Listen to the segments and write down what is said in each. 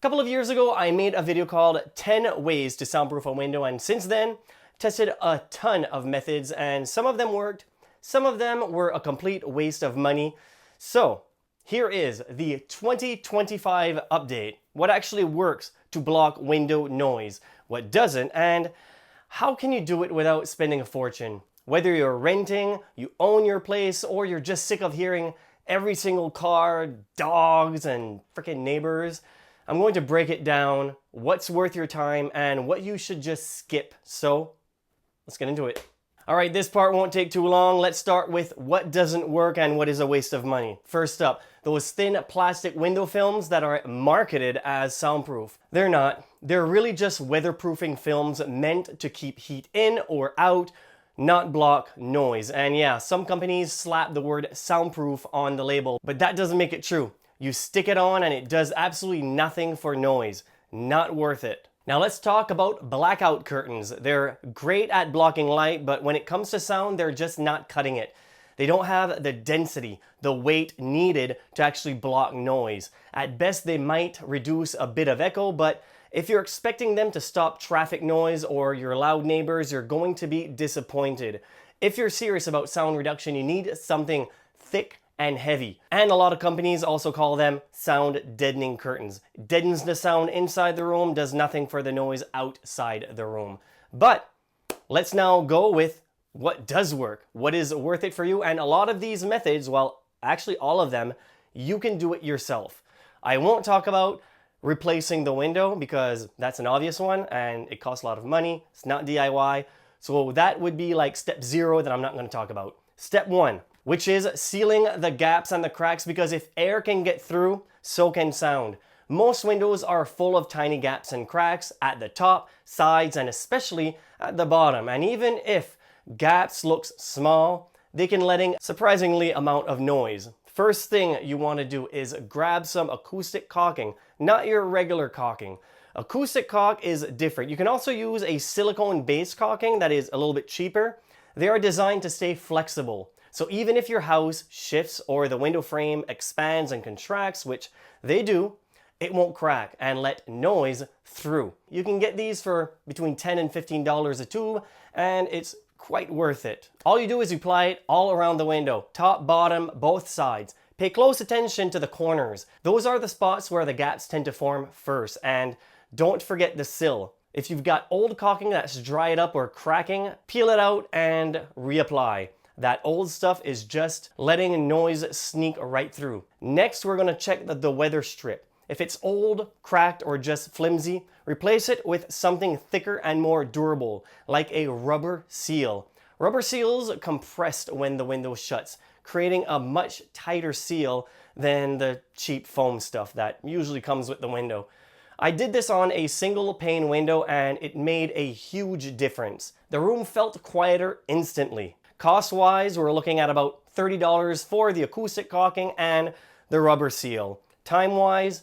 couple of years ago, I made a video called 10 ways to soundproof a window, and since then, tested a ton of methods, and some of them worked, some of them were a complete waste of money. So here is the 2025 update. What actually works to block window noise, what doesn't, and how can you do it without spending a fortune? Whether you're renting, you own your place, or you're just sick of hearing every single car, dogs, and freaking neighbors, I'm going to break it down, what's worth your time, and what you should just skip. So let's get into it. All right, this part won't take too long. Let's start with what doesn't work and what is a waste of money. First up, those thin plastic window films that are marketed as soundproof. They're not. They're really just weatherproofing films meant to keep heat in or out, not block noise. And yeah, some companies slap the word soundproof on the label, but that doesn't make it true. You stick it on and it does absolutely nothing for noise. Not worth it. Now let's talk about blackout curtains. They're great at blocking light, but when it comes to sound, they're just not cutting it. They don't have the density, the weight needed to actually block noise. At best, they might reduce a bit of echo, but if you're expecting them to stop traffic noise or your loud neighbors, you're going to be disappointed. If you're serious about sound reduction, you need something thick and heavy. And a lot of companies also call them sound deadening curtains. Deadens the sound inside the room, does nothing for the noise outside the room. But let's now go with what does work, what is worth it for you. And a lot of these methods, well, actually all of them, you can do it yourself. I won't talk about replacing the window because that's an obvious one and it costs a lot of money. It's not DIY. So that would be like step 0 that I'm not going to talk about. Step 1, which is sealing the gaps and the cracks, because if air can get through, so can sound. Most windows are full of tiny gaps and cracks at the top, sides, and especially at the bottom. And even if gaps looks small, they can let in surprisingly amount of noise. First thing you want to do is grab some acoustic caulking, not your regular caulking. Acoustic caulk is different. You can also use a silicone-based caulking that is a little bit cheaper. They are designed to stay flexible. So even if your house shifts or the window frame expands and contracts, which they do, it won't crack and let noise through. You can get these for between $10 and $15 a tube, and it's quite worth it. All you do is you apply it all around the window, top, bottom, both sides. Pay close attention to the corners. Those are the spots where the gaps tend to form first, and don't forget the sill. If you've got old caulking that's dried up or cracking, peel it out and reapply. That old stuff is just letting noise sneak right through. Next, we're gonna check the weather strip. If it's old, cracked, or just flimsy, replace it with something thicker and more durable, like a rubber seal. Rubber seals compress when the window shuts, creating a much tighter seal than the cheap foam stuff that usually comes with the window. I did this on a single pane window and it made a huge difference. The room felt quieter instantly. Cost-wise, we're looking at about $30 for the acoustic caulking and the rubber seal. Time-wise,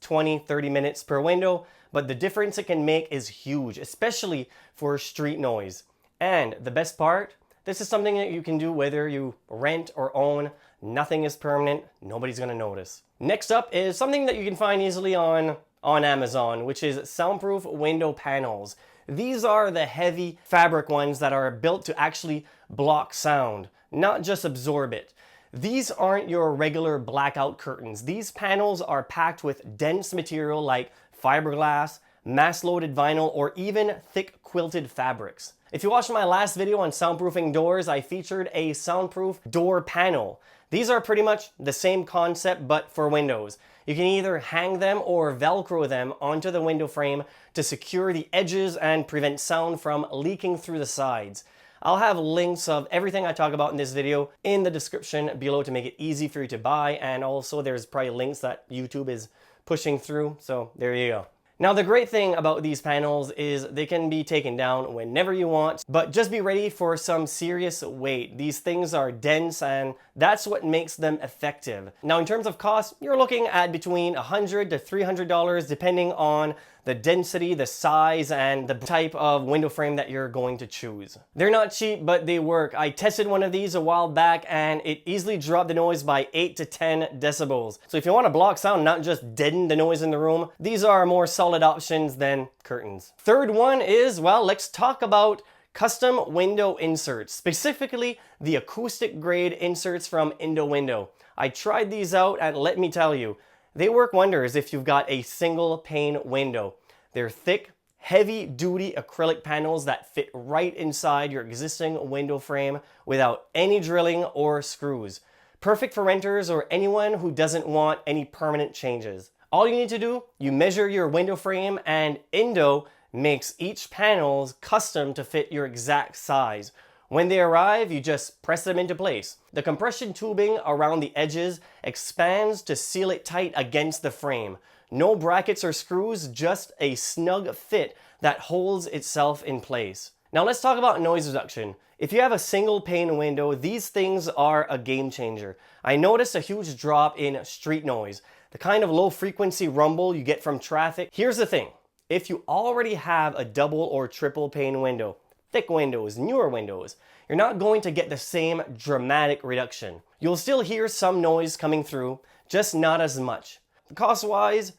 20-30 minutes per window, but the difference it can make is huge, especially for street noise. And the best part, this is something that you can do whether you rent or own. Nothing is permanent, nobody's gonna notice. Next up is something that you can find easily on Amazon, which is soundproof window panels. These are the heavy fabric ones that are built to actually block sound, not just absorb it. These aren't your regular blackout curtains. These panels are packed with dense material like fiberglass, mass-loaded vinyl, or even thick quilted fabrics. If you watched my last video on soundproofing doors, I featured a soundproof door panel. These are pretty much the same concept, but for windows. You can either hang them or Velcro them onto the window frame to secure the edges and prevent sound from leaking through the sides. I'll have links of everything I talk about in this video in the description below to make it easy for you to buy, and also there's probably links that YouTube is pushing through, so there you go. Now, the great thing about these panels is they can be taken down whenever you want, but just be ready for some serious weight. These things are dense, and that's what makes them effective. Now, in terms of cost, you're looking at between $100 to $300 depending on the density, the size, and the type of window frame that you're going to choose. They're not cheap, but they work. I tested one of these a while back and it easily dropped the noise by 8 to 10 decibels. So if you want to block sound, not just deaden the noise in the room, these are more solid options than curtains. Third one is, well, let's talk about custom window inserts, specifically the acoustic grade inserts from Indo Window. I tried these out and let me tell you, they work wonders if you've got a single pane window. They're thick, heavy-duty acrylic panels that fit right inside your existing window frame without any drilling or screws. Perfect for renters or anyone who doesn't want any permanent changes. All you need to do, you measure your window frame and Indo makes each panel custom to fit your exact size. When they arrive, you just press them into place. The compression tubing around the edges expands to seal it tight against the frame. No brackets or screws, just a snug fit that holds itself in place. Now let's talk about noise reduction. If you have a single pane window, these things are a game changer. I noticed a huge drop in street noise, the kind of low frequency rumble you get from traffic. Here's the thing, if you already have a double or triple pane window, thick windows, newer windows, you're not going to get the same dramatic reduction. You'll still hear some noise coming through, just not as much. Cost-wise,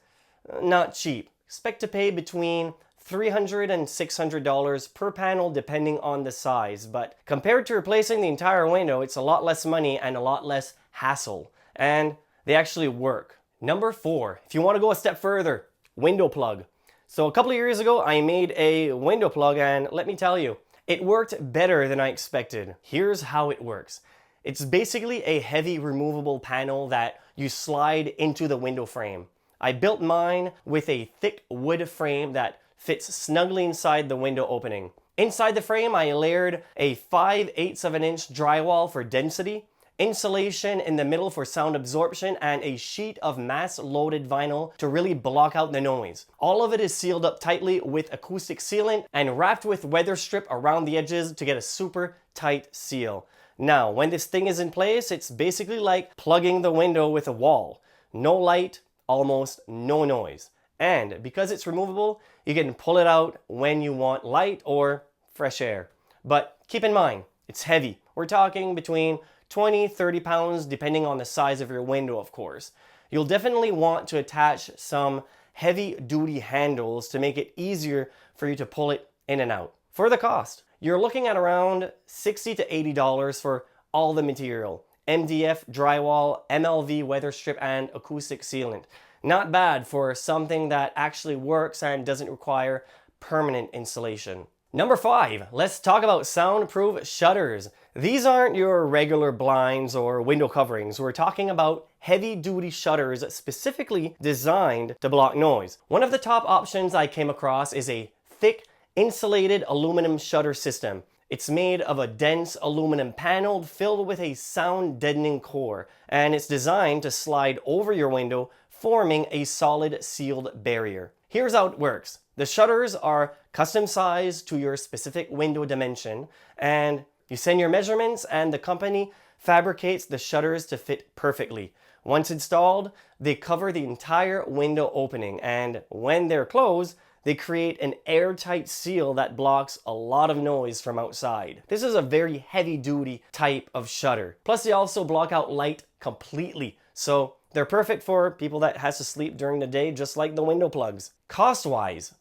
not cheap. Expect to pay between $300 and $600 per panel depending on the size, but compared to replacing the entire window, it's a lot less money and a lot less hassle, and they actually work. Number 4, if you want to go a step further, window plug. So a couple of years ago, I made a window plug and let me tell you, it worked better than I expected. Here's how it works. It's basically a heavy removable panel that you slide into the window frame. I built mine with a thick wood frame that fits snugly inside the window opening. Inside the frame, I layered a 5/8 of an inch drywall for density, insulation in the middle for sound absorption, and a sheet of mass-loaded vinyl to really block out the noise. All of it is sealed up tightly with acoustic sealant and wrapped with weather strip around the edges to get a super tight seal. Now, when this thing is in place, it's basically like plugging the window with a wall. No light, almost no noise. And because it's removable, you can pull it out when you want light or fresh air. But keep in mind, it's heavy. We're talking between 20-30 pounds depending on the size of your window, of course. You'll definitely want to attach some heavy-duty handles to make it easier for you to pull it in and out. For the cost, you're looking at around $60 to $80 for all the material. MDF, drywall, MLV weather strip, and acoustic sealant. Not bad for something that actually works and doesn't require permanent installation. Number 5, let's talk about soundproof shutters. These aren't your regular blinds or window coverings. We're talking about heavy-duty shutters specifically designed to block noise. One of the top options I came across is a thick, insulated aluminum shutter system. It's made of a dense aluminum panel filled with a sound-deadening core, and it's designed to slide over your window, forming a solid sealed barrier. Here's how it works. The shutters are custom sized to your specific window dimension, and you send your measurements and the company fabricates the shutters to fit perfectly. Once installed, they cover the entire window opening, and when they're closed, they create an airtight seal that blocks a lot of noise from outside. This is a very heavy-duty type of shutter. Plus, they also block out light completely, so they're perfect for people that has to sleep during the day, just like the window plugs. Cost-wise,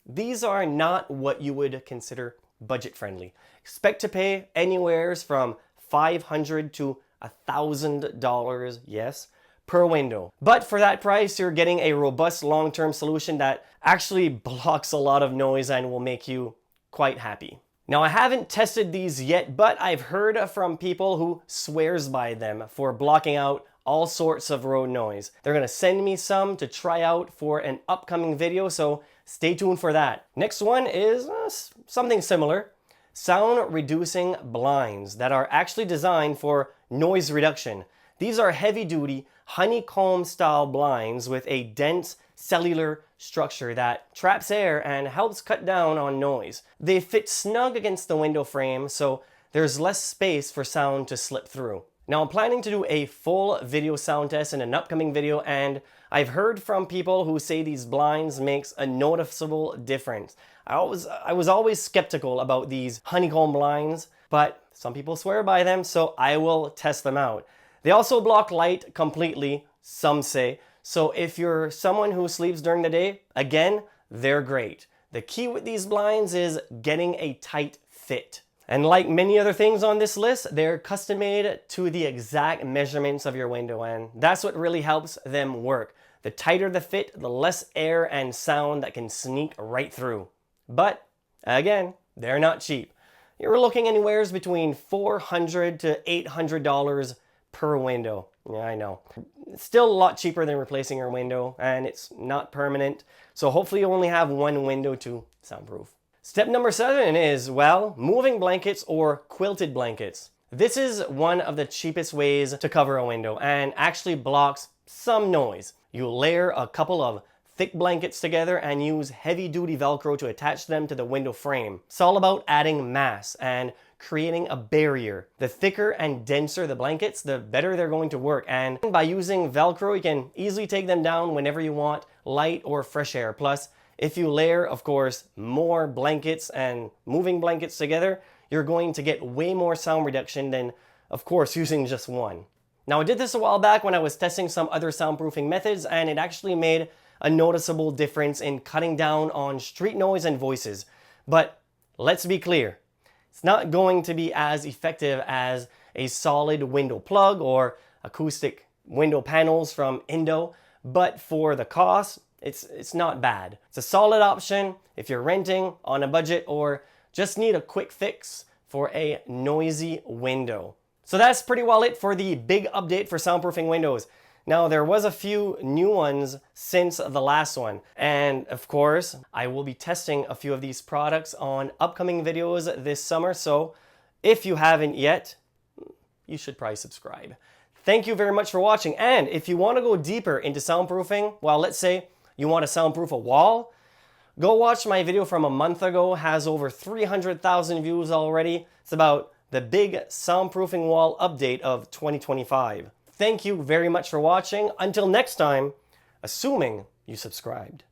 these are not what you would consider budget-friendly. Expect to pay anywhere from $500 to $1,000, yes, per window. But for that price, you're getting a robust long-term solution that actually blocks a lot of noise and will make you quite happy. Now, I haven't tested these yet, but I've heard from people who swears by them for blocking out all sorts of road noise. They're gonna send me some to try out for an upcoming video, so stay tuned for that. Next one is something similar. Sound reducing blinds that are actually designed for noise reduction. These are heavy duty honeycomb style blinds with a dense cellular structure that traps air and helps cut down on noise. They fit snug against the window frame, so there's less space for sound to slip through. Now I'm planning to do a full video sound test in an upcoming video, and I've heard from people who say these blinds makes a noticeable difference. I was always skeptical about these honeycomb blinds, but some people swear by them, so I will test them out. They also block light completely, some say, so if you're someone who sleeps during the day, again, they're great. The key with these blinds is getting a tight fit. And like many other things on this list, they're custom made to the exact measurements of your window, and that's what really helps them work. The tighter the fit, the less air and sound that can sneak right through. But again, they're not cheap. You're looking anywhere between $400 to $800 per window. Yeah, I know. It's still a lot cheaper than replacing your window, and it's not permanent. So hopefully you only have one window to soundproof. Step number 7 is, well, moving blankets or quilted blankets. This is one of the cheapest ways to cover a window and actually blocks some noise. You layer a couple of thick blankets together and use heavy-duty Velcro to attach them to the window frame. It's all about adding mass and creating a barrier. The thicker and denser the blankets, the better they're going to work. And by using Velcro, you can easily take them down whenever you want light or fresh air. Plus, if you layer, of course, more blankets and moving blankets together, you're going to get way more sound reduction than, of course, using just one. Now, I did this a while back when I was testing some other soundproofing methods, and it actually made a noticeable difference in cutting down on street noise and voices. But let's be clear, it's not going to be as effective as a solid window plug or acoustic window panels from Indo, but for the cost, it's not bad. It's a solid option if you're renting, on a budget, or just need a quick fix for a noisy window. So that's pretty well it for the big update for soundproofing windows. Now, there was a few new ones since the last one. And of course, I will be testing a few of these products on upcoming videos this summer. So if you haven't yet, you should probably subscribe. Thank you very much for watching. And if you want to go deeper into soundproofing, well, let's say you want to soundproof a wall, go watch my video from a month ago. It has over 300,000 views already. It's about the big soundproofing wall update of 2025. Thank you very much for watching. Until next time, assuming you subscribed.